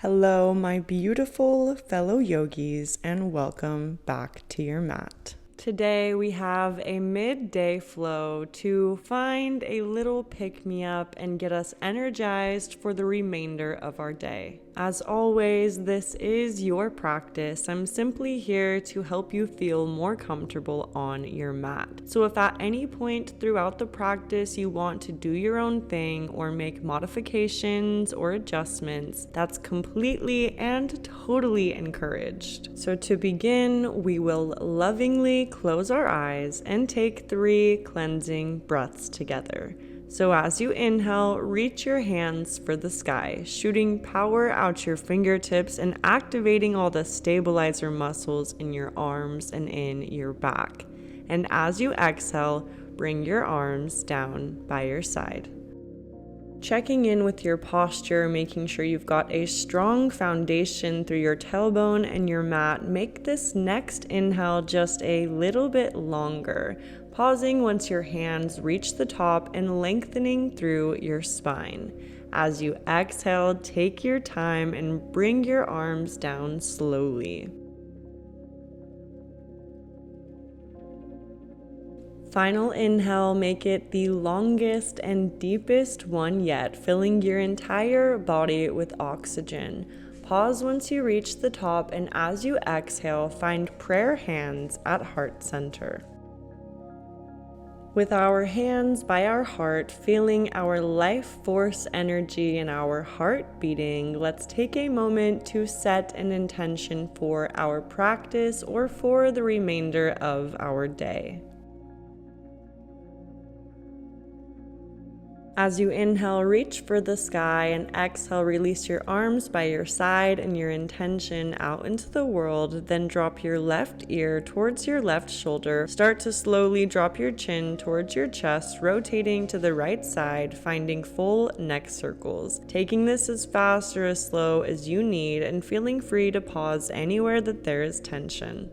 Hello, my beautiful fellow yogis, and welcome back to your mat. Today we have a midday flow to find a little pick-me-up and get us energized for the remainder of our day. As always, this is your practice. I'm simply here to help you feel more comfortable on your mat. So if at any point throughout the practice you want to do your own thing or make modifications or adjustments, that's completely and totally encouraged. So to begin, we will lovingly close our eyes and take 3 cleansing breaths together. So as you inhale, reach your hands for the sky, shooting power out your fingertips and activating all the stabilizer muscles in your arms and in your back. And as you exhale, bring your arms down by your side. Checking in with your posture, making sure you've got a strong foundation through your tailbone and your mat. Make this next inhale just a little bit longer, pausing once your hands reach the top and lengthening through your spine. As you exhale, take your time and bring your arms down slowly. Final inhale, make it the longest and deepest one yet, filling your entire body with oxygen. Pause once you reach the top, and as you exhale, find prayer hands at heart center. With our hands by our heart, feeling our life force energy in our heart beating, let's take a moment to set an intention for our practice or for the remainder of our day. As you inhale, reach for the sky, and exhale, release your arms by your side and your intention out into the world. Then drop your left ear towards your left shoulder. Start to slowly drop your chin towards your chest, rotating to the right side, finding full neck circles. Taking this as fast or as slow as you need and feeling free to pause anywhere that there is tension.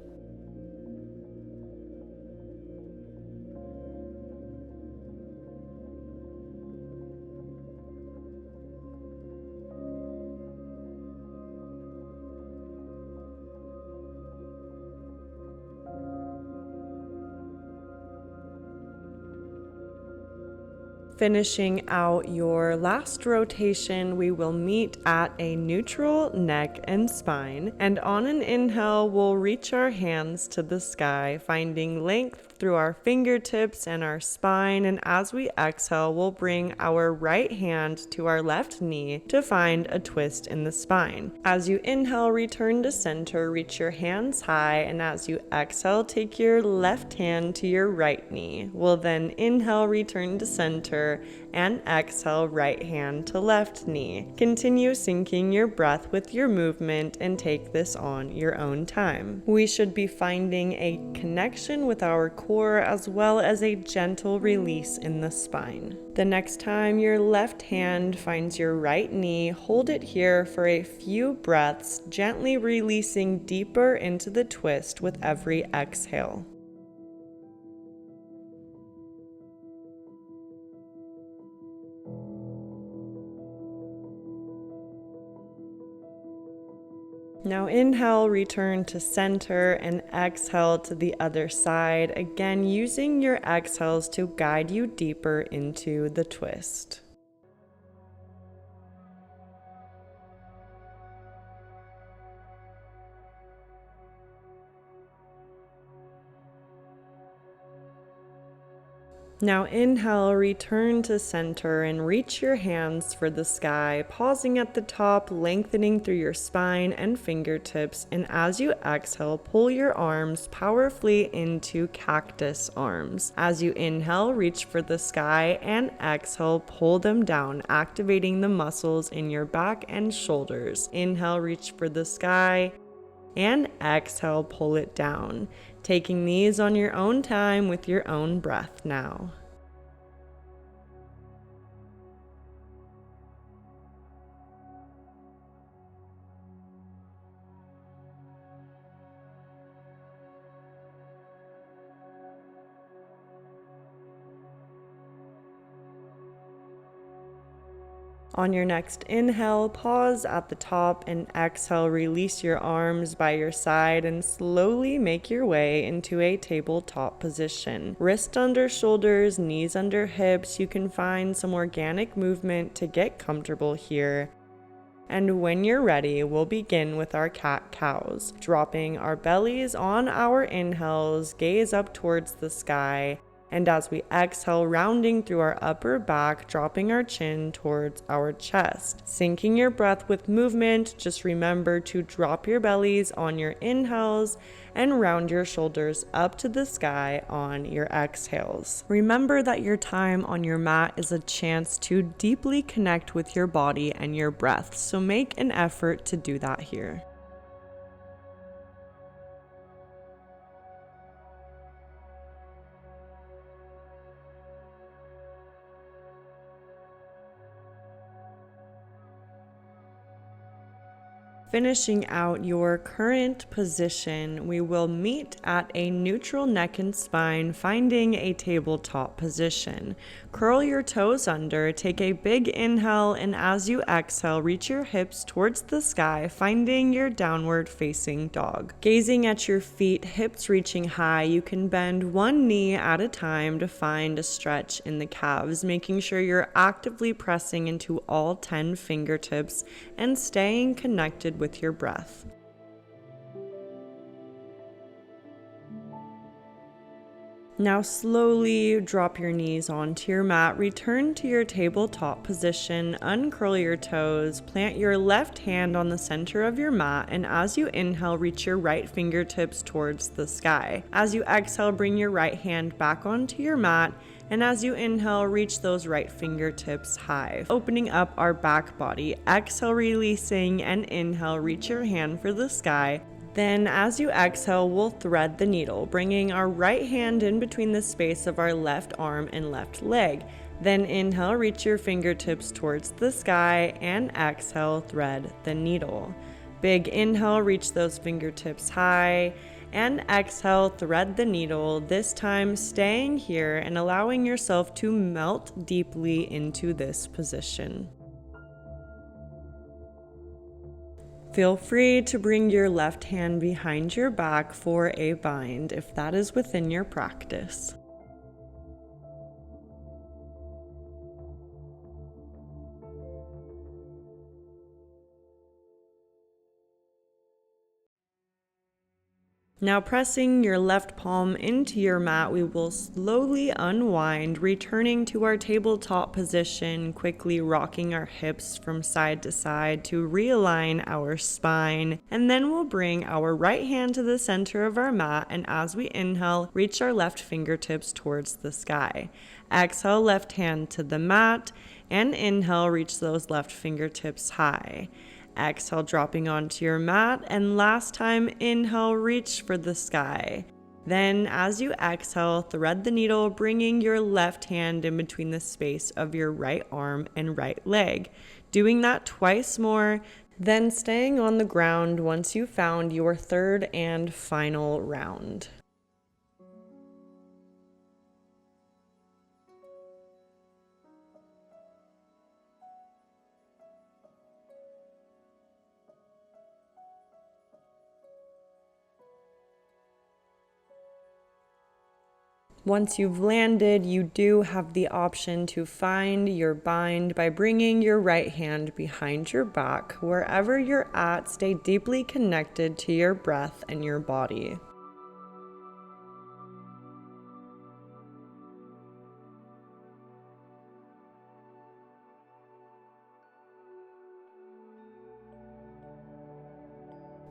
Finishing out your last rotation, we will meet at a neutral neck and spine, and on an inhale, we'll reach our hands to the sky, finding length through our fingertips and our spine, and as we exhale, we'll bring our right hand to our left knee to find a twist in the spine. As you inhale, return to center, reach your hands high, and as you exhale, take your left hand to your right knee. We'll then inhale, return to center, and exhale, right hand to left knee. Continue syncing your breath with your movement and take this on your own time. We should be finding a connection with our core as well as a gentle release in the spine. The next time your left hand finds your right knee, hold it here for a few breaths, gently releasing deeper into the twist with every exhale. Now inhale, return to center, and exhale to the other side, again using your exhales to guide you deeper into the twist. Now inhale, return to center and reach your hands for the sky, pausing at the top, lengthening through your spine and fingertips, and as you exhale, pull your arms powerfully into cactus arms. As you inhale, reach for the sky, and exhale, pull them down, activating the muscles in your back and shoulders. Inhale, reach for the sky, and exhale, pull it down. Taking these on your own time with your own breath now. On your next inhale, pause at the top, and exhale, release your arms by your side and slowly make your way into a tabletop position. Wrist under shoulders, knees under hips. You can find some organic movement to get comfortable here. And when you're ready, we'll begin with our cat-cows. Dropping our bellies on our inhales, gaze up towards the sky. And as we exhale, rounding through our upper back, dropping our chin towards our chest. Syncing your breath with movement, just remember to drop your bellies on your inhales and round your shoulders up to the sky on your exhales. Remember that your time on your mat is a chance to deeply connect with your body and your breath, so make an effort to do that here. Finishing out your current position, we will meet at a neutral neck and spine, finding a tabletop position. Curl your toes under, take a big inhale, and as you exhale, reach your hips towards the sky, finding your downward facing dog. Gazing at your feet, hips reaching high, you can bend one knee at a time to find a stretch in the calves, making sure you're actively pressing into all 10 fingertips and staying connected with your breath. Now slowly drop your knees onto your mat, return to your tabletop position, uncurl your toes, plant your left hand on the center of your mat, and as you inhale, reach your right fingertips towards the sky. As you exhale, bring your right hand back onto your mat, and as you inhale, reach those right fingertips high, opening up our back body. Exhale, releasing, and inhale, reach your hand for the sky. Then as you exhale, we'll thread the needle, bringing our right hand in between the space of our left arm and left leg. Then inhale, reach your fingertips towards the sky, and exhale, thread the needle. Big inhale, reach those fingertips high, and exhale, thread the needle, this time staying here and allowing yourself to melt deeply into this position. Feel free to bring your left hand behind your back for a bind if that is within your practice. Now pressing your left palm into your mat, we will slowly unwind, returning to our tabletop position, quickly rocking our hips from side to side to realign our spine. And then we'll bring our right hand to the center of our mat, and as we inhale, reach our left fingertips towards the sky. Exhale, left hand to the mat, and inhale, reach those left fingertips high. Exhale, dropping onto your mat, and last time, inhale, reach for the sky. Then, as you exhale, thread the needle, bringing your left hand in between the space of your right arm and right leg. Doing that twice more, then staying on the ground once you found your third and final round. Once you've landed, you do have the option to find your bind by bringing your right hand behind your back. Wherever you're at, stay deeply connected to your breath and your body.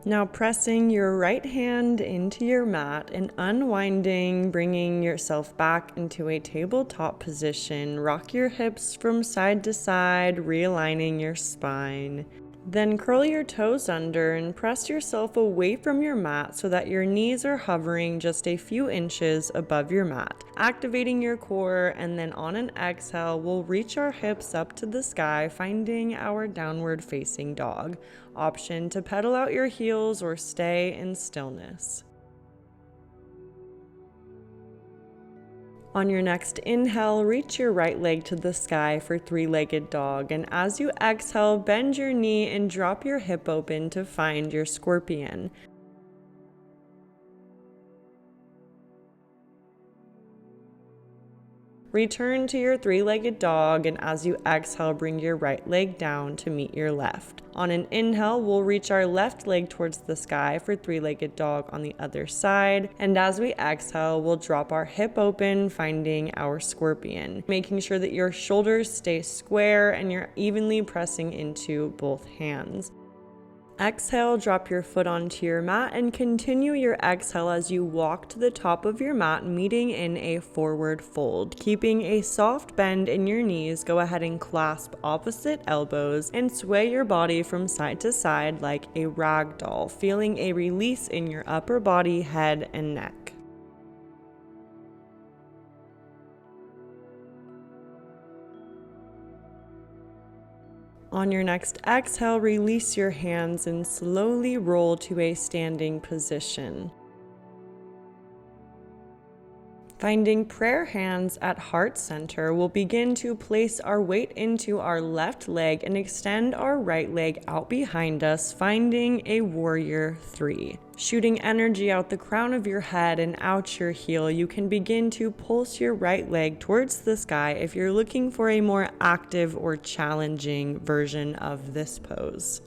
Now pressing your right hand into your mat and unwinding, bringing yourself back into a tabletop position. Rock your hips from side to side, realigning your spine. Then curl your toes under and press yourself away from your mat so that your knees are hovering just a few inches above your mat. Activating your core, and then on an exhale, we'll reach our hips up to the sky, finding our downward facing dog. Option to pedal out your heels or stay in stillness. On your next inhale, reach your right leg to the sky for three-legged dog, and as you exhale, bend your knee and drop your hip open to find your scorpion. Return to your three-legged dog, and as you exhale, bring your right leg down to meet your left. On an inhale, we'll reach our left leg towards the sky for three-legged dog on the other side, and as we exhale, we'll drop our hip open, finding our scorpion, making sure that your shoulders stay square and you're evenly pressing into both hands. Exhale, drop your foot onto your mat and continue your exhale as you walk to the top of your mat, meeting in a forward fold. Keeping a soft bend in your knees, go ahead and clasp opposite elbows and sway your body from side to side like a rag doll, feeling a release in your upper body, head, and neck. On your next exhale, release your hands and slowly roll to a standing position. Finding prayer hands at heart center, we'll begin to place our weight into our left leg and extend our right leg out behind us, finding a warrior 3. Shooting energy out the crown of your head and out your heel, you can begin to pulse your right leg towards the sky if you're looking for a more active or challenging version of this pose.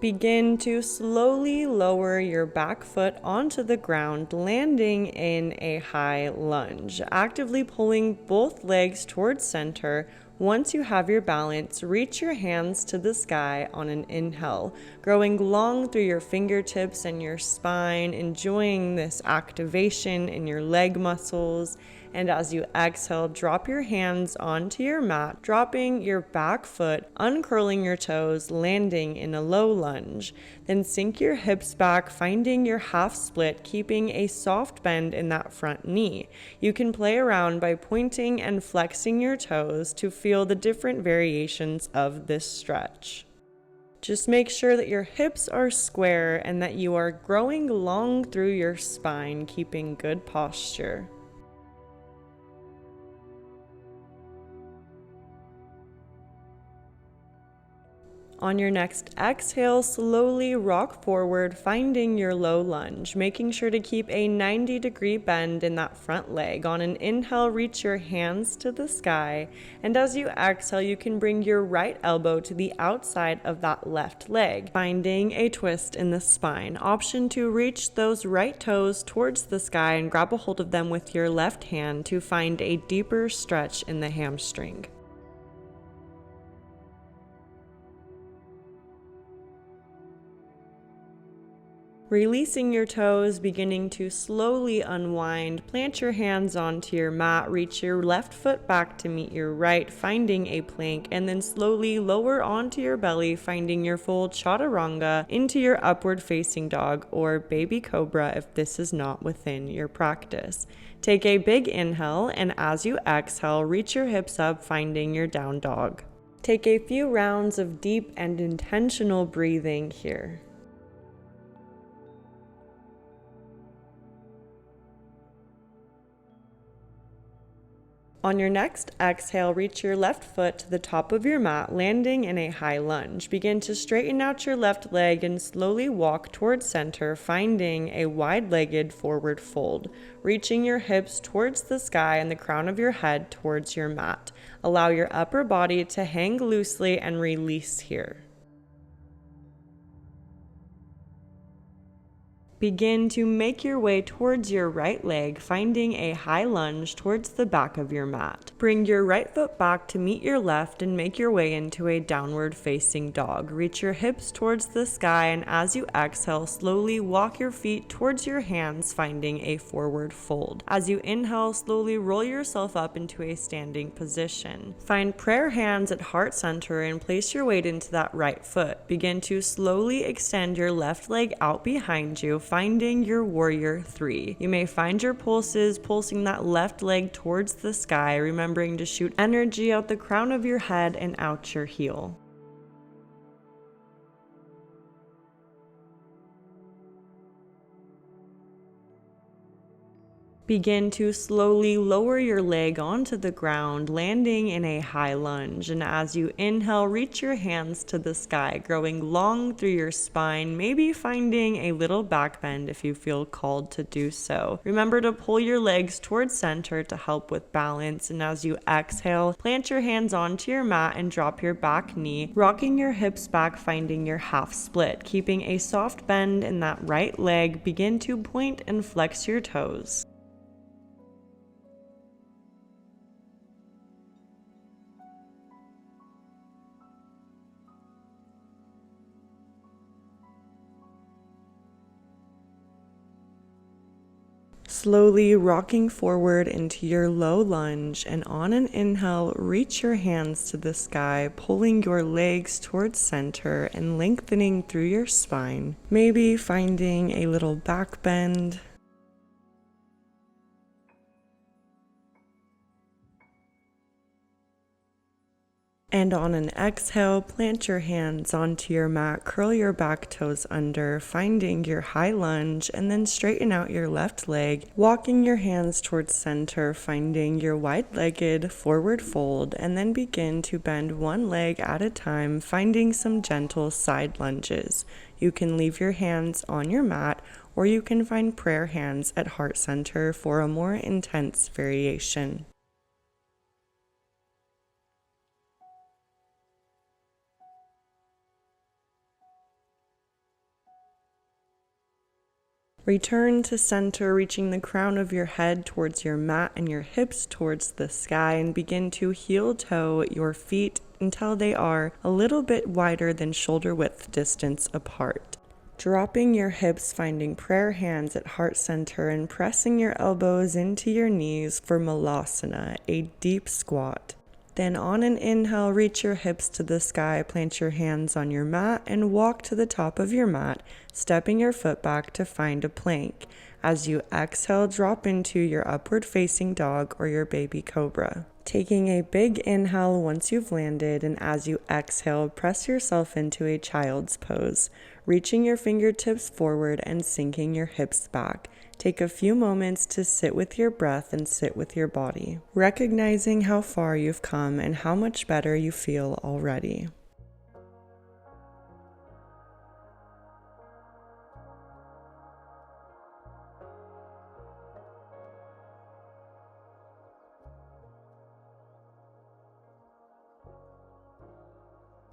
Begin to slowly lower your back foot onto the ground, landing in a high lunge, actively pulling both legs towards center. Once you have your balance, reach your hands to the sky on an inhale, growing long through your fingertips and your spine, enjoying this activation in your leg muscles. And as you exhale, drop your hands onto your mat, dropping your back foot, uncurling your toes, landing in a low lunge. Then sink your hips back, finding your half split, keeping a soft bend in that front knee. You can play around by pointing and flexing your toes to feel the different variations of this stretch. Just make sure that your hips are square and that you are growing long through your spine, keeping good posture. On your next exhale, slowly rock forward, finding your low lunge, making sure to keep a 90-degree bend in that front leg. On an inhale, reach your hands to the sky, and as you exhale, you can bring your right elbow to the outside of that left leg, finding a twist in the spine. Option to reach those right toes towards the sky and grab a hold of them with your left hand to find a deeper stretch in the hamstring. Releasing your toes, beginning to slowly unwind, plant your hands onto your mat, reach your left foot back to meet your right, finding a plank, and then slowly lower onto your belly, finding your full chaturanga into your upward facing dog or baby cobra if this is not within your practice. Take a big inhale, and as you exhale, reach your hips up, finding your down dog. Take a few rounds of deep and intentional breathing here. On your next exhale, reach your left foot to the top of your mat, landing in a high lunge. Begin to straighten out your left leg and slowly walk towards center, finding a wide-legged forward fold. Reaching your hips towards the sky and the crown of your head towards your mat. Allow your upper body to hang loosely and release here. Begin to make your way towards your right leg, finding a high lunge towards the back of your mat. Bring your right foot back to meet your left and make your way into a downward facing dog. Reach your hips towards the sky, and as you exhale, slowly walk your feet towards your hands, finding a forward fold. As you inhale, slowly roll yourself up into a standing position. Find prayer hands at heart center and place your weight into that right foot. Begin to slowly extend your left leg out behind you, finding your warrior 3. You may find your pulses pulsing that left leg towards the sky, remembering to shoot energy out the crown of your head and out your heel. Begin to slowly lower your leg onto the ground, landing in a high lunge. And as you inhale, reach your hands to the sky, growing long through your spine, maybe finding a little back bend if you feel called to do so. Remember to pull your legs towards center to help with balance. And as you exhale, plant your hands onto your mat and drop your back knee, rocking your hips back, finding your half split. Keeping a soft bend in that right leg, begin to point and flex your toes. Slowly rocking forward into your low lunge, and on an inhale, reach your hands to the sky, pulling your legs towards center and lengthening through your spine, maybe finding a little back bend. And on an exhale, plant your hands onto your mat, curl your back toes under, finding your high lunge, and then straighten out your left leg, walking your hands towards center, finding your wide-legged forward fold, and then begin to bend one leg at a time, finding some gentle side lunges. You can leave your hands on your mat, or you can find prayer hands at heart center for a more intense variation. Return to center, reaching the crown of your head towards your mat and your hips towards the sky, and begin to heel toe your feet until they are a little bit wider than shoulder width distance apart. Dropping your hips, finding prayer hands at heart center, and pressing your elbows into your knees for Malasana, a deep squat. Then on an inhale, reach your hips to the sky, plant your hands on your mat, and walk to the top of your mat, stepping your foot back to find a plank. As you exhale, drop into your upward facing dog or your baby cobra. Taking a big inhale once you've landed, and as you exhale, press yourself into a child's pose, reaching your fingertips forward and sinking your hips back. Take a few moments to sit with your breath and sit with your body, recognizing how far you've come and how much better you feel already.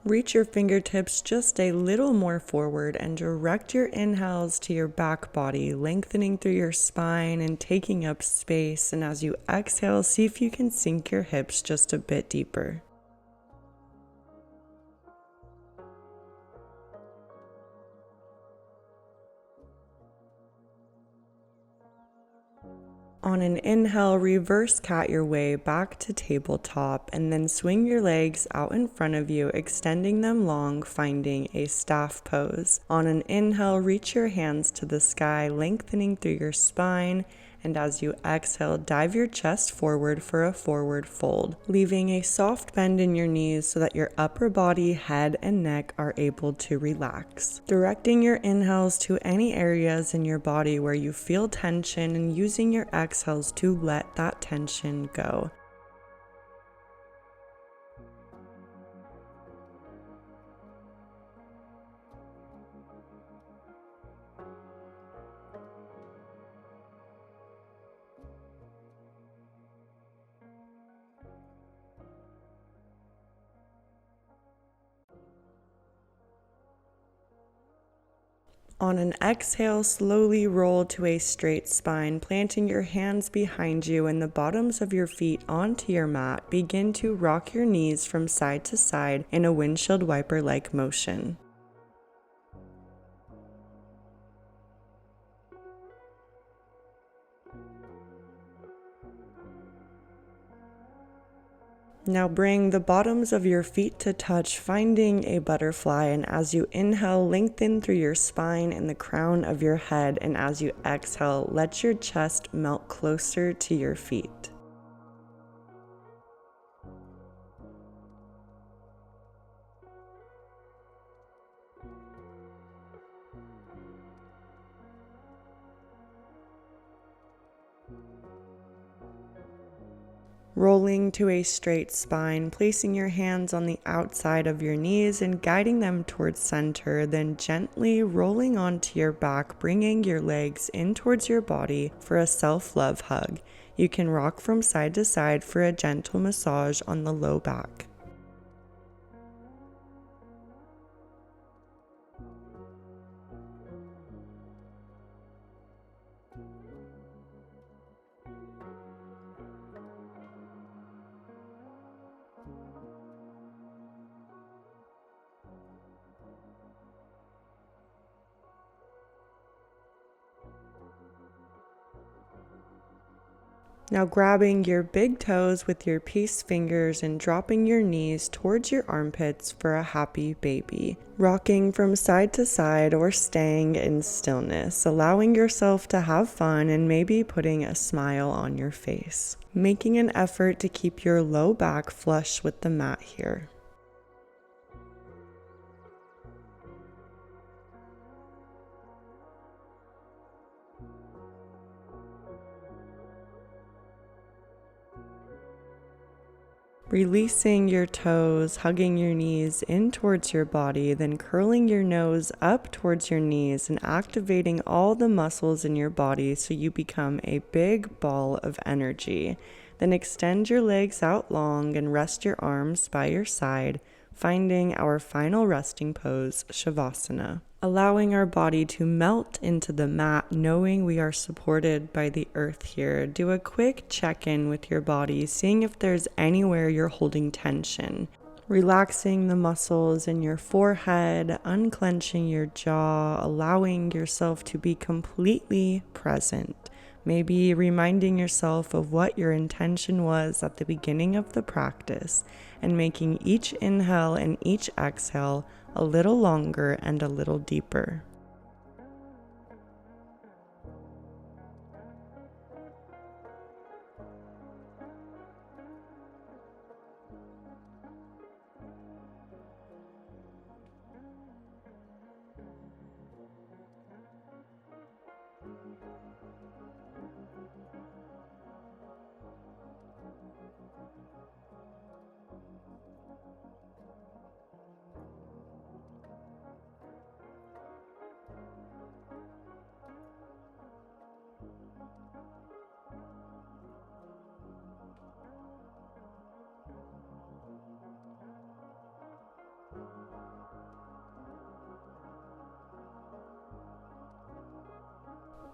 Reach your fingertips just a little more forward and direct your inhales to your back body, lengthening through your spine and taking up space. And as you exhale, see if you can sink your hips just a bit deeper. On an inhale, reverse cat your way back to tabletop, and then swing your legs out in front of you, extending them long, finding a staff pose. On an inhale, reach your hands to the sky, lengthening through your spine, and as you exhale, dive your chest forward for a forward fold, leaving a soft bend in your knees so that your upper body, head, and neck are able to relax. Directing your inhales to any areas in your body where you feel tension and using your exhales to let that tension go. On an exhale, slowly roll to a straight spine, planting your hands behind you and the bottoms of your feet onto your mat. Begin to rock your knees from side to side in a windshield wiper-like motion. Now bring the bottoms of your feet to touch, finding a butterfly, and as you inhale, lengthen through your spine and the crown of your head, and as you exhale, let your chest melt closer to your feet. Rolling to a straight spine, placing your hands on the outside of your knees and guiding them towards center, then gently rolling onto your back, bringing your legs in towards your body for a self-love hug. You can rock from side to side for a gentle massage on the low back. Now grabbing your big toes with your peace fingers and dropping your knees towards your armpits for a happy baby. Rocking from side to side or staying in stillness, allowing yourself to have fun and maybe putting a smile on your face. Making an effort to keep your low back flush with the mat here. Releasing your toes, hugging your knees in towards your body, then curling your nose up towards your knees and activating all the muscles in your body so you become a big ball of energy. Then extend your legs out long and rest your arms by your side, finding our final resting pose, Shavasana. Allowing our body to melt into the mat, knowing we are supported by the earth here. Do a quick check-in with your body, seeing if there's anywhere you're holding tension. Relaxing the muscles in your forehead, unclenching your jaw, allowing yourself to be completely present. Maybe reminding yourself of what your intention was at the beginning of the practice and making each inhale and each exhale a little longer and a little deeper.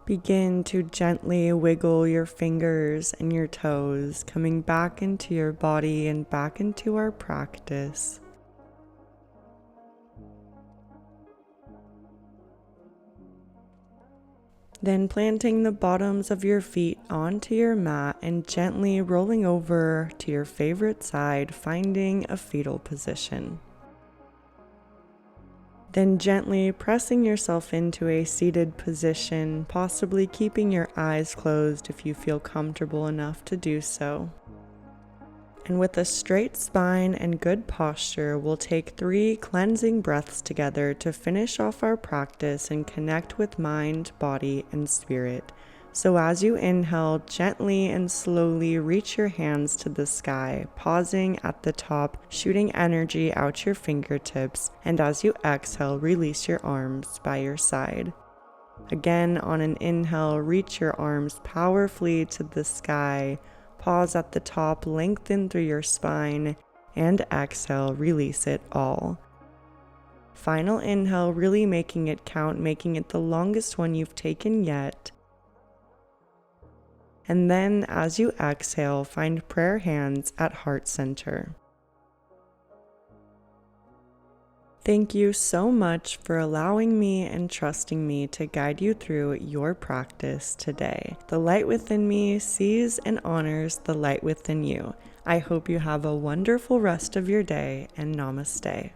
Begin to gently wiggle your fingers and your toes, coming back into your body and back into our practice. Then planting the bottoms of your feet onto your mat and gently rolling over to your favorite side, finding a fetal position. Then gently pressing yourself into a seated position, possibly keeping your eyes closed if you feel comfortable enough to do so. And with a straight spine and good posture, we'll take 3 cleansing breaths together to finish off our practice and connect with mind, body, and spirit. So as you inhale, gently and slowly reach your hands to the sky, pausing at the top, shooting energy out your fingertips, and as you exhale, release your arms by your side. Again, on an inhale, reach your arms powerfully to the sky, pause at the top, lengthen through your spine, and exhale, release it all. Final inhale, really making it count, making it the longest one you've taken yet. And then as you exhale, find prayer hands at heart center. Thank you so much for allowing me and trusting me to guide you through your practice today. The light within me sees and honors the light within you. I hope you have a wonderful rest of your day, and namaste.